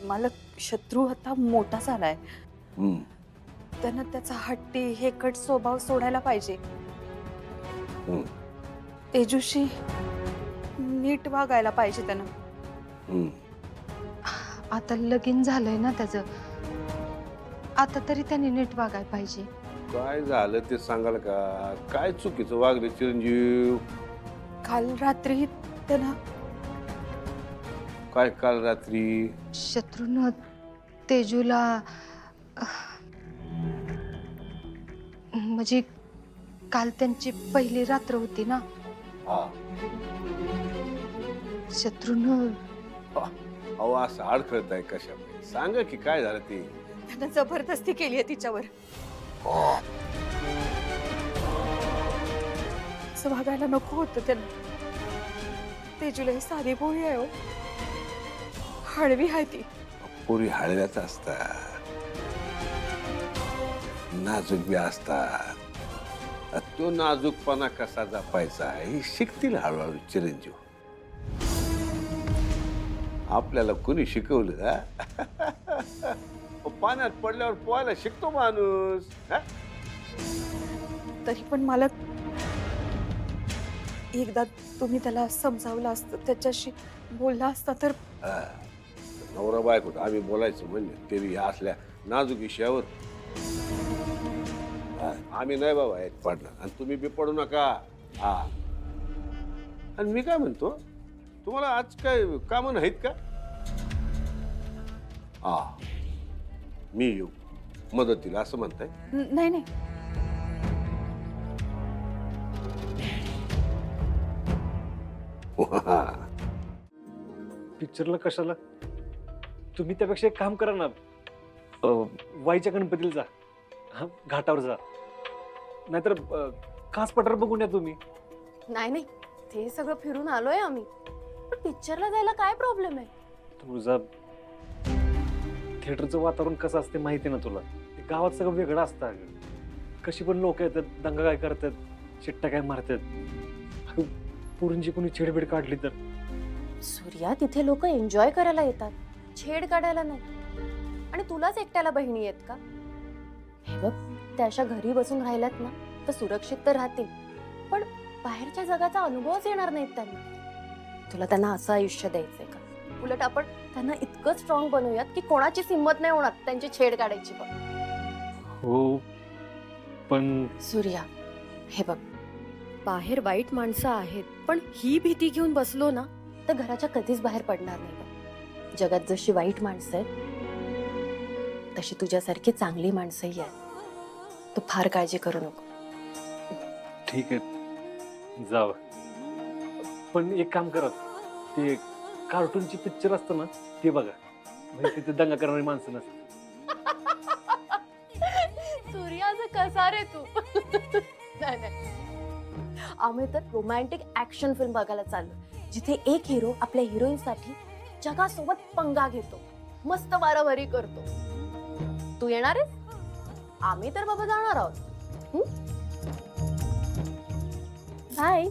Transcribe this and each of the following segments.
मालक, शत्रू आता मोठा झालाय. हम्म. त्यानं त्याचा हट्टी हेकट स्वभाव सोडायला पाहिजे. हम्म. तेजूशी नीट वागायला पाहिजे त्यानं. हम्म. आता लगीन झालंय ना त्याचं, आता तरी त्यांनी नीट वागायला पाहिजे. काय झालं ते सांगाल का? काय चुकीचं वागले चिरंजीव? काल रात्री त्यानं काय काल रात्री? शत्रूनं तेजूला म्हणजे काल त्यांची पहिली रात्र होती ना. हा. शत्रूनं अहो असं अडखळत कशा? सांगा की काय झालं ते? त्यानं जबरदस्ती केली आहे तिच्यावर. असं वागायला नको होतं त्यानं. तेजूला ही साधी भोळी आहे हो, हळवी आहे ती. पुरी हळव्याच असतात, नाजूक बी असतात. तो नाजूकपणा कसा जपायचा हे शिकतील हळूहळू चिरंजीव. आपल्याला कोणी शिकवलं हा? पाण्यात पडल्यावर पोहायला शिकतो माणूस हा? तरी पण मालक, एकदा तुम्ही त्याला समजावलं असतं, त्याच्याशी बोलला असता तर. हा. नवरा बायको आम्ही बोलायचं म्हणले ते बी असल्या नाजूक विषयावर. हा, आम्ही नाही बाबा एक पडणार आणि तुम्ही बी पडू नका. हा. आणि मी काय म्हणतो, तुम्हाला आज काय कामं नाहीत का? हा, मी येऊ मदतीला असं म्हणताय? नाही नाही, पिक्चरला कशाला? तुम्ही त्यापेक्षा एक काम करा ना, वाईच्या गणपतीला जा, हा, घाटावर जा, नाहीतर कास पठार बघून या तुम्ही. नाही नाही, ते सगळं फिरून आलोय आम्ही. पण पिक्चरला जायला काय प्रॉब्लेम आहे? तुझा थिएटरचं वातावरण कसं असते माहिती ना तुला. ते गावात सगळं वेगळं असतं अगं. कशी पण लोक येतात, दंगा काय करतात, शिट्ट्या काय मारतात. पुरींची कोणी छेडबीड काढली तर? सूर्या, तिथे लोक एन्जॉय करायला येतात, छेड काढायला नाही. आणि तुलाच एकट्याला बहिणी आहेत का? हे बघ, त्या अशा घरी बसून राहिल्यात ना तर सुरक्षित तर राहतील, पण बाहेरच्या जगाचा अनुभवच येणार नाहीत त्यांना. तुला त्यांना असं आयुष्य द्यायचंय का? उलट आपण त्यांना इतकं स्ट्रॉंग बनवूयात की कोणाचीच हिंमत नाही होणार त्यांची छेड काढायची. बघ हो, पण सूर्या, हे बघ, बाहेर वाईट माणसं आहेत, पण ही भीती घेऊन बसलो ना तर घराच्या कधीच बाहेर पडणार नाही. बघ, जगात जशी वाईट माणसं आहेत तशी तुझ्यासारखी चांगली माणसंही आहेत. तू फार काळजी करू नको. ठीक आहे, जाव. पण एक काम करा, ते कार्टूनची पिक्चर असतं ना ते बघा, म्हणजे तिथे दंगा करणारी माणसं नसतात. सूर्याचं कसा रे तू? नाही नाही, आम्ही तर रोमॅन्टिक ऍक्शन फिल्म बघायला चाललो, जिथे एक हिरो आपल्या हिरोईन साठी जगासोबत पंगा घेतो, मस्त मारामारी करतो. तू येणार आहेस? आम्ही तर बाबा जाणार आहोत. बाय.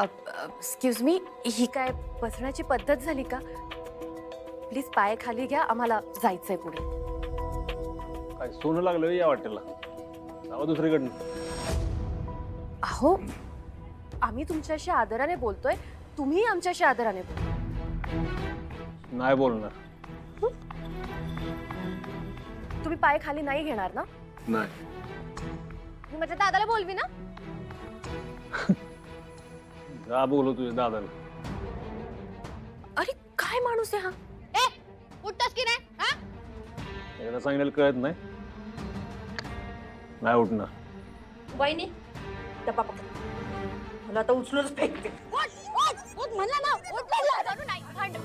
एक्सक्यूज मी, ही काय बसण्याची पद्धत झाली का? प्लीज पाय खाली घ्या, आम्हाला जायचंय पुढे. काय सोनं लागलं या वाटेला? जावा दुसरीकडनं. अहो, आम्ही तुमच्याशी आदराने बोलतोय, तुम्ही आमच्याशी आदराने बोला. नाही बोलणार. तुम्ही पाय खाली नाही घेणार ना? नाही. मी माझ्या दादाला बोलवी ना? जा बोलव तुझ्या दादाला. अरे काय माणूस आहे हा? उठतोस की नाही? हा? एकदा सांगितलं कळत नाही. नाही उठणार. वहिनी, डबा पकड. मला आता उचलूनच फेकते. उठ म्हणला ना, उठ म्हणला. नाही, भांड.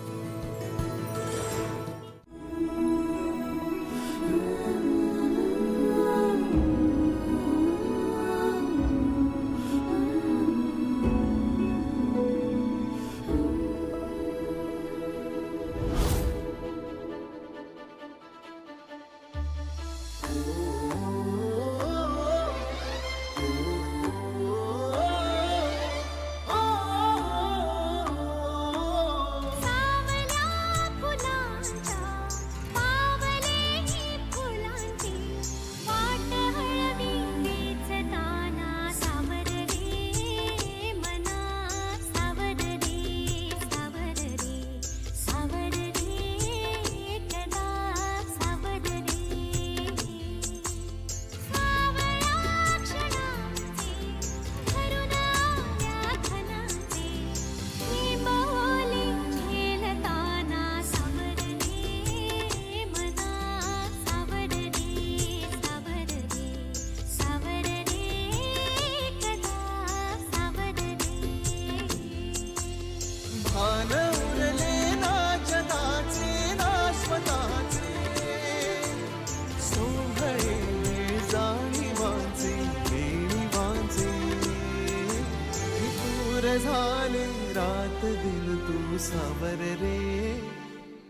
दूर झाले रात दिन तू सावर रे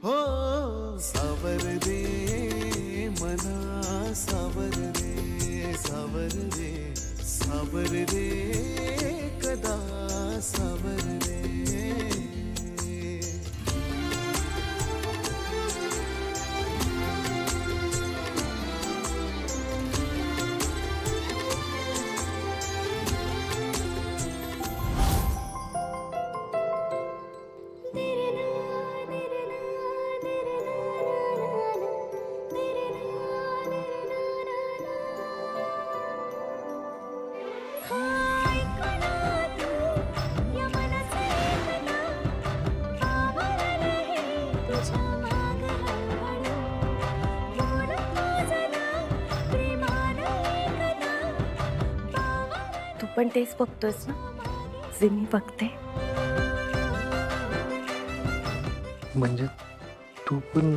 हो सावर रे मना सावर रे सावर रे सावर रे कदा सावर रे तू पण तेच बघतोयस ना जे मी बघते. म्हणजे तू पण